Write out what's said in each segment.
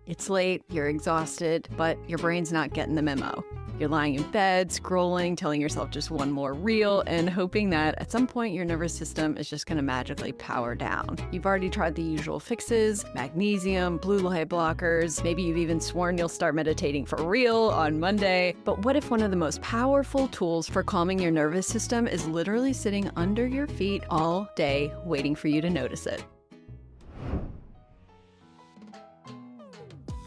It's late, you're exhausted, but your brain's not getting the memo. You're lying in bed, scrolling, telling yourself just one more reel, and hoping that at some point your nervous system is just going to magically power down. You've already tried the usual fixes, magnesium, blue light blockers, maybe you've even sworn you'll start meditating for real on Monday. But what if one of the most powerful tools for calming your nervous system is literally sitting under your feet all day, waiting for you to notice it?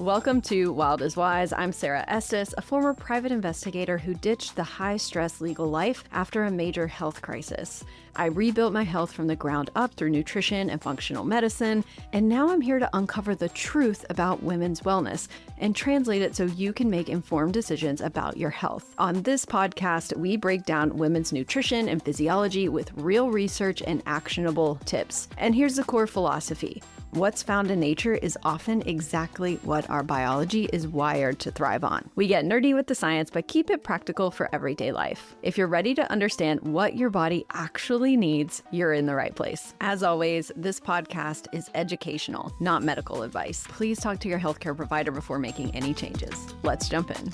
Welcome to Wild is Wise. I'm Sara Estes, a former private investigator who ditched the high-stress legal life after a major health crisis. I rebuilt my health from the ground up through nutrition and functional medicine, and now I'm here to uncover the truth about women's wellness and translate it so you can make informed decisions about your health. On this podcast, we break down women's nutrition and physiology with real research and actionable tips. And here's the core philosophy. What's found in nature is often exactly what our biology is wired to thrive on. We get nerdy with the science, but keep it practical for everyday life. If you're ready to understand what your body actually needs, you're in the right place. As always, this podcast is educational, not medical advice. Please talk to your healthcare provider before making any changes. Let's jump in.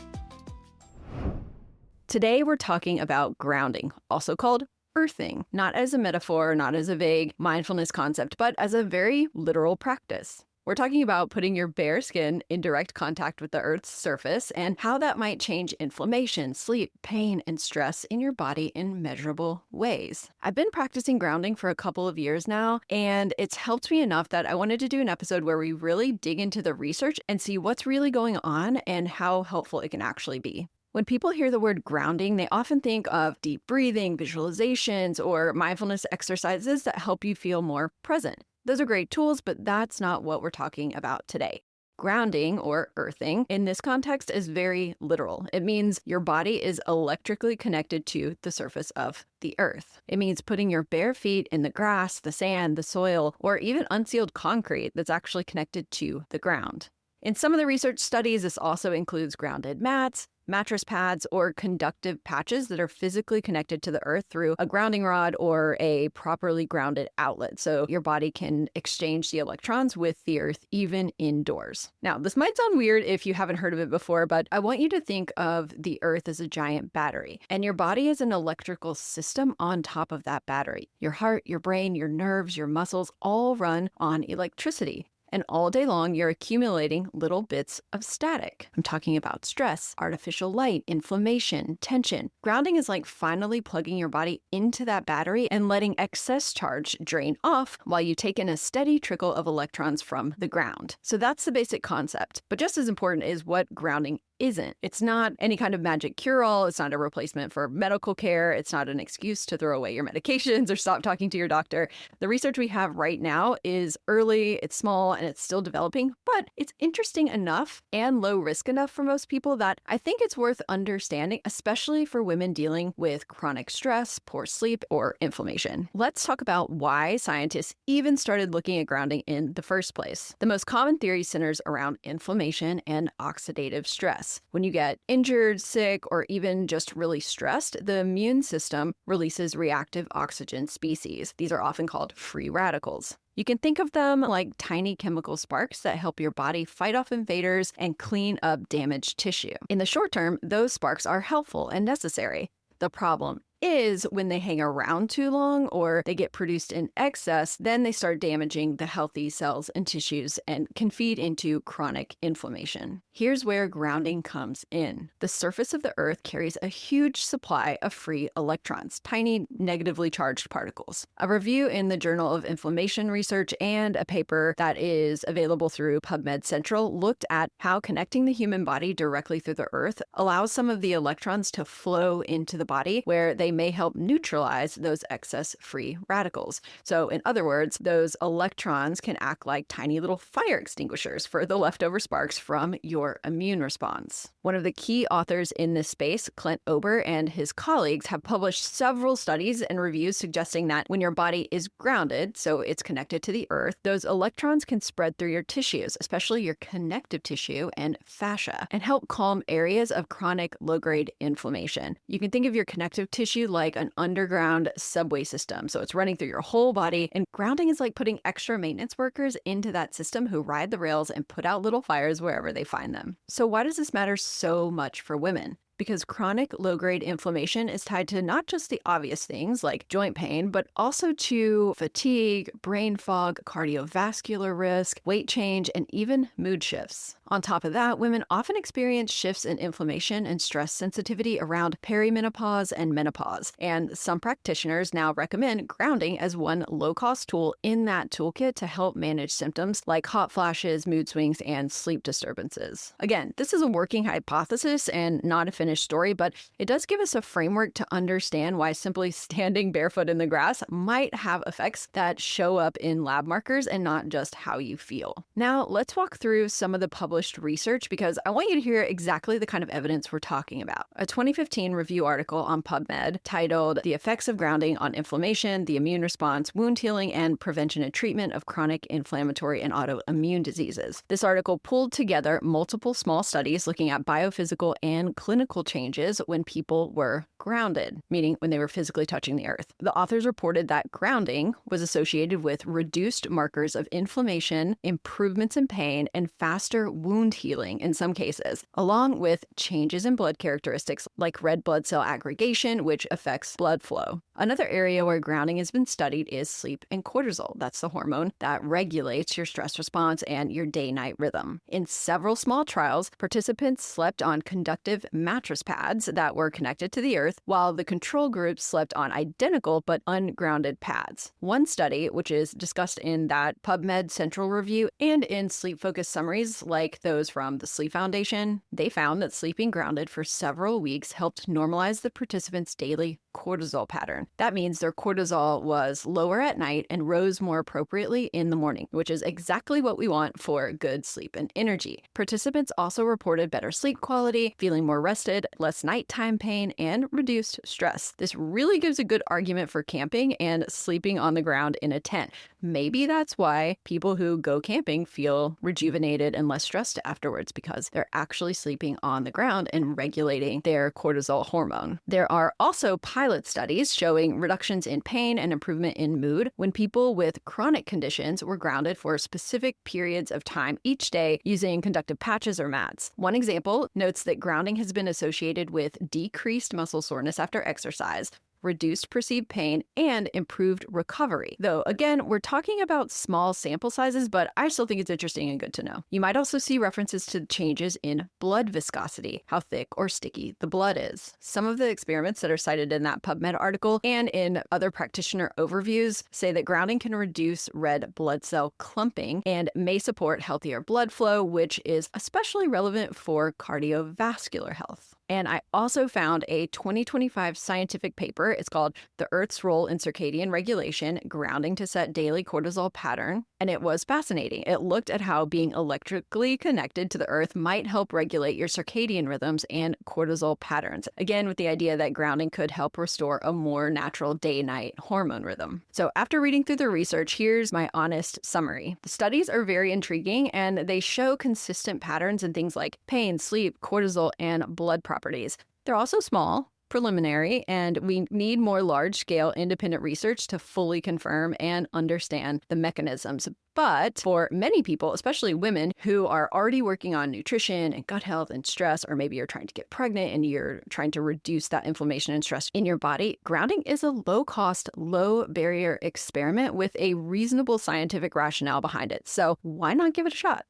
Today, we're talking about grounding, also called earthing, not as a metaphor, not as a vague mindfulness concept, but as a very literal practice. We're talking about putting your bare skin in direct contact with the Earth's surface and how that might change inflammation, sleep, pain, and stress in your body in measurable ways. I've been practicing grounding for a couple of years now, and it's helped me enough that I wanted to do an episode where we really dig into the research and see what's really going on and how helpful it can actually be. When people hear the word grounding, they often think of deep breathing, visualizations, or mindfulness exercises that help you feel more present. Those are great tools, but that's not what we're talking about today. Grounding, or earthing, in this context is very literal. It means your body is electrically connected to the surface of the earth. It means putting your bare feet in the grass, the sand, the soil, or even unsealed concrete that's actually connected to the ground. In some of the research studies, this also includes grounded mats, mattress pads, or conductive patches that are physically connected to the earth through a grounding rod or a properly grounded outlet, so your body can exchange the electrons with the earth even indoors. Now, this might sound weird if you haven't heard of it before, but I want you to think of the earth as a giant battery, and your body is an electrical system on top of that battery. Your heart, your brain, your nerves, your muscles all run on electricity. And all day long, you're accumulating little bits of static. I'm talking about stress, artificial light, inflammation, tension. Grounding is like finally plugging your body into that battery and letting excess charge drain off while you take in a steady trickle of electrons from the ground. So that's the basic concept. But just as important is what grounding isn't. It's not any kind of magic cure-all. It's not a replacement for medical care. It's not an excuse to throw away your medications or stop talking to your doctor. The research we have right now is early, it's small, and it's still developing, but it's interesting enough and low risk enough for most people that I think it's worth understanding, especially for women dealing with chronic stress, poor sleep, or inflammation. Let's talk about why scientists even started looking at grounding in the first place. The most common theory centers around inflammation and oxidative stress. When you get injured, sick, or even just really stressed, the immune system releases reactive oxygen species. These are often called free radicals. You can think of them like tiny chemical sparks that help your body fight off invaders and clean up damaged tissue. In the short term, those sparks are helpful and necessary. The problem is when they hang around too long or they get produced in excess, then they start damaging the healthy cells and tissues and can feed into chronic inflammation. Here's where grounding comes in. The surface of the earth carries a huge supply of free electrons, tiny negatively charged particles. A review in the Journal of Inflammation Research and a paper that is available through PubMed Central looked at how connecting the human body directly through the earth allows some of the electrons to flow into the body where they may help neutralize those excess free radicals. So in other words, those electrons can act like tiny little fire extinguishers for the leftover sparks from your immune response. One of the key authors in this space, Clint Ober, and his colleagues have published several studies and reviews suggesting that when your body is grounded, so it's connected to the earth, those electrons can spread through your tissues, especially your connective tissue and fascia, and help calm areas of chronic low-grade inflammation. You can think of your connective tissue you like an underground subway system. So it's running through your whole body, and grounding is like putting extra maintenance workers into that system who ride the rails and put out little fires wherever they find them. So why does this matter so much for women? Because chronic low-grade inflammation is tied to not just the obvious things like joint pain, but also to fatigue, brain fog, cardiovascular risk, weight change, and even mood shifts. On top of that, women often experience shifts in inflammation and stress sensitivity around perimenopause and menopause. And some practitioners now recommend grounding as one low-cost tool in that toolkit to help manage symptoms like hot flashes, mood swings, and sleep disturbances. Again, this is a working hypothesis and not a finished story, but it does give us a framework to understand why simply standing barefoot in the grass might have effects that show up in lab markers and not just how you feel. Now, let's walk through some of the published research because I want you to hear exactly the kind of evidence we're talking about. A 2015 review article on PubMed titled "The Effects of Grounding on Inflammation, the Immune Response, Wound Healing, and Prevention and Treatment of Chronic Inflammatory and Autoimmune Diseases." This article pulled together multiple small studies looking at biophysical and clinical changes when people were grounded, meaning when they were physically touching the earth. The authors reported that grounding was associated with reduced markers of inflammation, improvements in pain, and faster wound healing in some cases, along with changes in blood characteristics like red blood cell aggregation, which affects blood flow. Another area where grounding has been studied is sleep and cortisol. That's the hormone that regulates your stress response and your day-night rhythm. In several small trials, participants slept on conductive mattress pads that were connected to the earth, while the control group slept on identical but ungrounded pads. One study, which is discussed in that PubMed Central Review and in sleep-focused summaries like those from the Sleep Foundation, they found that sleeping grounded for several weeks helped normalize the participants' daily cortisol pattern. That means their cortisol was lower at night and rose more appropriately in the morning, which is exactly what we want for good sleep and energy. Participants also reported better sleep quality, feeling more rested, less nighttime pain, and reduced stress. This really gives a good argument for camping and sleeping on the ground in a tent. Maybe that's why people who go camping feel rejuvenated and less stressed afterwards, because they're actually sleeping on the ground and regulating their cortisol hormone. There are also pilot studies showing reductions in pain and improvement in mood when people with chronic conditions were grounded for specific periods of time each day using conductive patches or mats. One example notes that grounding has been associated with decreased muscle soreness after exercise, reduced perceived pain, and improved recovery. Though, again, we're talking about small sample sizes, but I still think it's interesting and good to know. You might also see references to changes in blood viscosity, how thick or sticky the blood is. Some of the experiments that are cited in that PubMed article and in other practitioner overviews say that grounding can reduce red blood cell clumping and may support healthier blood flow, which is especially relevant for cardiovascular health. And I also found a 2025 scientific paper. It's called "The Earth's Role in Circadian Regulation, Grounding to Set Daily Cortisol Pattern." And it was fascinating. It looked at how being electrically connected to the earth might help regulate your circadian rhythms and cortisol patterns. Again, with the idea that grounding could help restore a more natural day-night hormone rhythm. So after reading through the research, here's my honest summary. The studies are very intriguing and they show consistent patterns in things like pain, sleep, cortisol, and blood properties. They're also small, preliminary, and we need more large-scale independent research to fully confirm and understand the mechanisms. But for many people, especially women who are already working on nutrition and gut health and stress, or maybe you're trying to get pregnant and you're trying to reduce that inflammation and stress in your body, grounding is a low-cost, low-barrier experiment with a reasonable scientific rationale behind it. So why not give it a shot?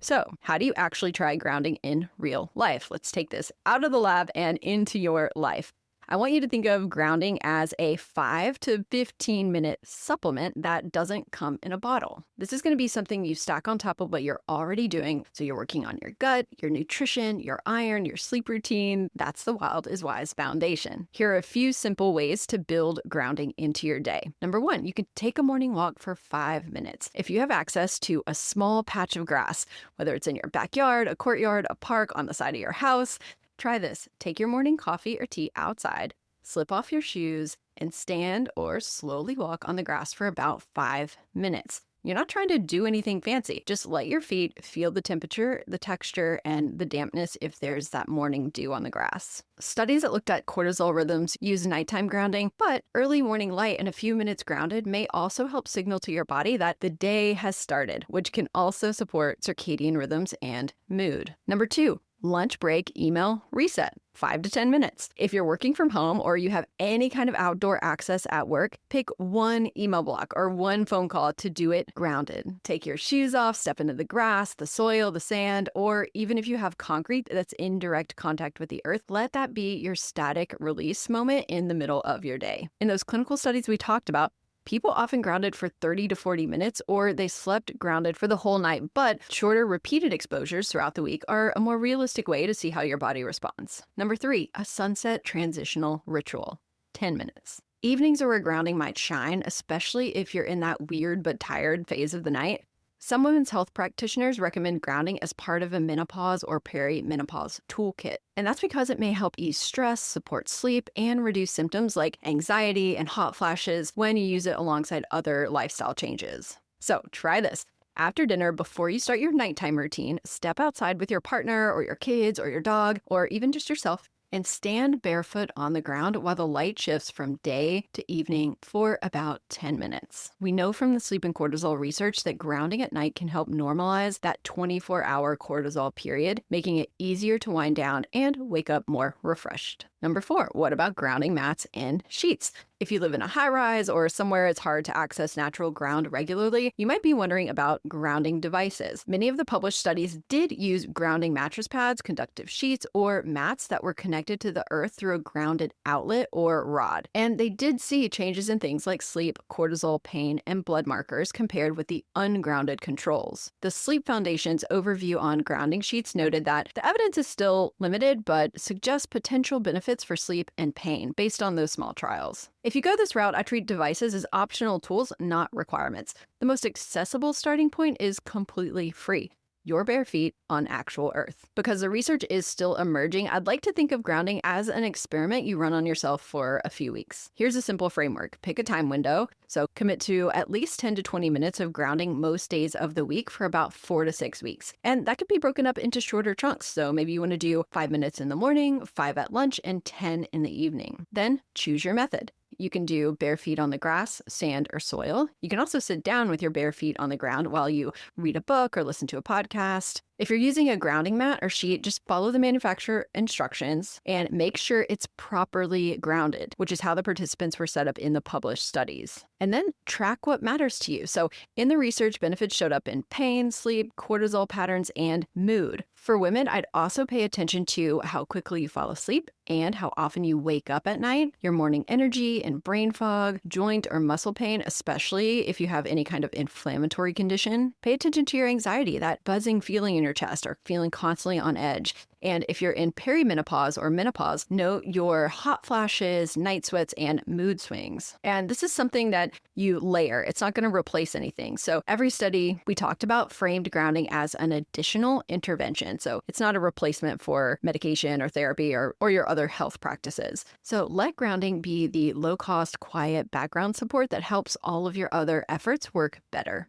So, how do you actually try grounding in real life? Let's take this out of the lab and into your life. I want you to think of grounding as a 5 to 15 minute supplement that doesn't come in a bottle. This is going to be something you stack on top of what you're already doing. So you're working on your gut, your nutrition, your iron, your sleep routine. That's the Wild is Wise foundation. Here are a few simple ways to build grounding into your day. Number 1, you can take a morning walk for 5 minutes. If you have access to a small patch of grass, whether it's in your backyard, a courtyard, a park, on the side of your house, try this. Take your morning coffee or tea outside, slip off your shoes, and stand or slowly walk on the grass for about 5 minutes. You're not trying to do anything fancy. Just let your feet feel the temperature, the texture, and the dampness if there's that morning dew on the grass. Studies that looked at cortisol rhythms use nighttime grounding, but early morning light and a few minutes grounded may also help signal to your body that the day has started, which can also support circadian rhythms and mood. Number 2, lunch break email reset, 5 to 10 minutes. If you're working from home or you have any kind of outdoor access at work, pick one email block or one phone call to do it grounded. Take your shoes off, step into the grass, the soil, the sand, or even if you have concrete that's in direct contact with the earth, let that be your static release moment in the middle of your day. In those clinical studies we talked about, people often grounded for 30 to 40 minutes, or they slept grounded for the whole night, but shorter repeated exposures throughout the week are a more realistic way to see how your body responds. Number 3, a sunset transitional ritual, 10 minutes. Evenings are where grounding might shine, especially if you're in that weird but tired phase of the night. Some women's health practitioners recommend grounding as part of a menopause or perimenopause toolkit. And that's because it may help ease stress, support sleep, and reduce symptoms like anxiety and hot flashes when you use it alongside other lifestyle changes. So try this. After dinner, before you start your nighttime routine, step outside with your partner or your kids or your dog, or even just yourself, and stand barefoot on the ground while the light shifts from day to evening for about 10 minutes. We know from the sleep and cortisol research that grounding at night can help normalize that 24-hour cortisol period, making it easier to wind down and wake up more refreshed. Number 4, what about grounding mats and sheets? If you live in a high-rise or somewhere it's hard to access natural ground regularly, you might be wondering about grounding devices. Many of the published studies did use grounding mattress pads, conductive sheets, or mats that were connected to the earth through a grounded outlet or rod. And they did see changes in things like sleep, cortisol, pain, and blood markers compared with the ungrounded controls. The Sleep Foundation's overview on grounding sheets noted that the evidence is still limited, but suggests potential benefits for sleep and pain based on those small trials. If you go this route, I treat devices as optional tools, not requirements. The most accessible starting point is completely free. Your bare feet on actual earth. Because the research is still emerging, I'd like to think of grounding as an experiment you run on yourself for a few weeks. Here's a simple framework. Pick a time window. So commit to at least 10 to 20 minutes of grounding most days of the week for about 4 to 6 weeks. And that could be broken up into shorter chunks. So maybe you want to do 5 minutes in the morning, 5 at lunch, and 10 in the evening. Then choose your method. You can do bare feet on the grass, sand, or soil. You can also sit down with your bare feet on the ground while you read a book or listen to a podcast. If you're using a grounding mat or sheet, just follow the manufacturer instructions and make sure it's properly grounded, which is how the participants were set up in the published studies. And then track what matters to you. So in the research, benefits showed up in pain, sleep, cortisol patterns, and mood. For women, I'd also pay attention to how quickly you fall asleep and how often you wake up at night, your morning energy and brain fog, joint or muscle pain, especially if you have any kind of inflammatory condition. Pay attention to your anxiety, that buzzing feeling in your chest or feeling constantly on edge. And if you're in perimenopause or menopause, note your hot flashes, night sweats, and mood swings. And this is something that you layer. It's not going to replace anything. So every study we talked about framed grounding as an additional intervention. So it's not a replacement for medication or therapy or your other health practices. So let grounding be the low-cost, quiet background support that helps all of your other efforts work better.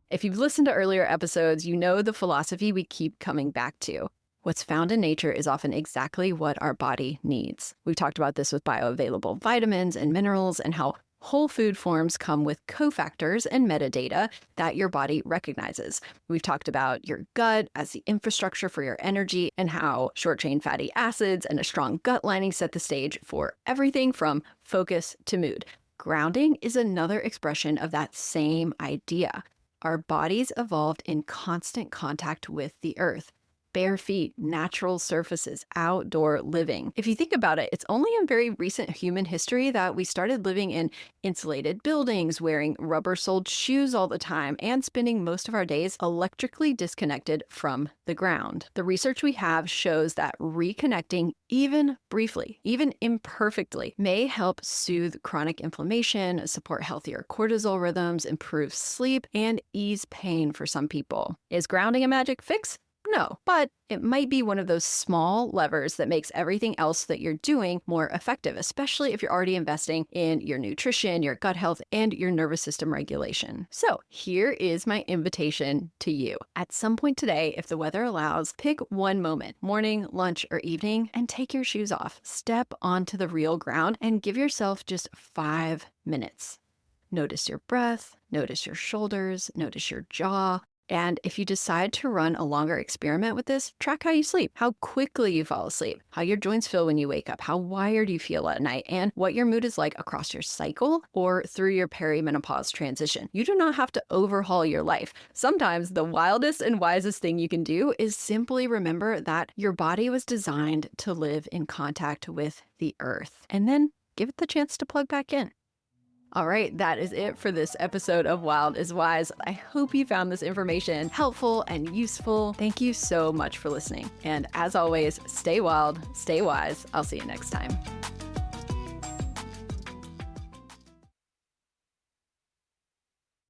If you've listened to earlier episodes, you know the philosophy we keep coming back to. What's found in nature is often exactly what our body needs. We've talked about this with bioavailable vitamins and minerals and how whole food forms come with cofactors and metadata that your body recognizes. We've talked about your gut as the infrastructure for your energy and how short-chain fatty acids and a strong gut lining set the stage for everything from focus to mood. Grounding is another expression of that same idea. Our bodies evolved in constant contact with the earth. Bare feet, natural surfaces, outdoor living. If you think about it, it's only in very recent human history that we started living in insulated buildings, wearing rubber-soled shoes all the time, and spending most of our days electrically disconnected from the ground. The research we have shows that reconnecting, even briefly, even imperfectly, may help soothe chronic inflammation, support healthier cortisol rhythms, improve sleep, and ease pain for some people. Is grounding a magic fix? don't know, but it might be one of those small levers that makes everything else that you're doing more effective, especially if you're already investing in your nutrition, your gut health, and your nervous system regulation. So here is my invitation to you. At some point today, if the weather allows, pick one moment, morning, lunch, or evening, and take your shoes off. Step onto the real ground and give yourself just 5 minutes. Notice your breath, notice your shoulders, notice your jaw. And if you decide to run a longer experiment with this, track how you sleep, how quickly you fall asleep, how your joints feel when you wake up, how wired you feel at night, and what your mood is like across your cycle or through your perimenopause transition. You do not have to overhaul your life. Sometimes the wildest and wisest thing you can do is simply remember that your body was designed to live in contact with the earth, and then give it the chance to plug back in. All right, that is it for this episode of Wild is Wise. I hope you found this information helpful and useful. Thank you so much for listening. And as always, stay wild, stay wise. I'll see you next time.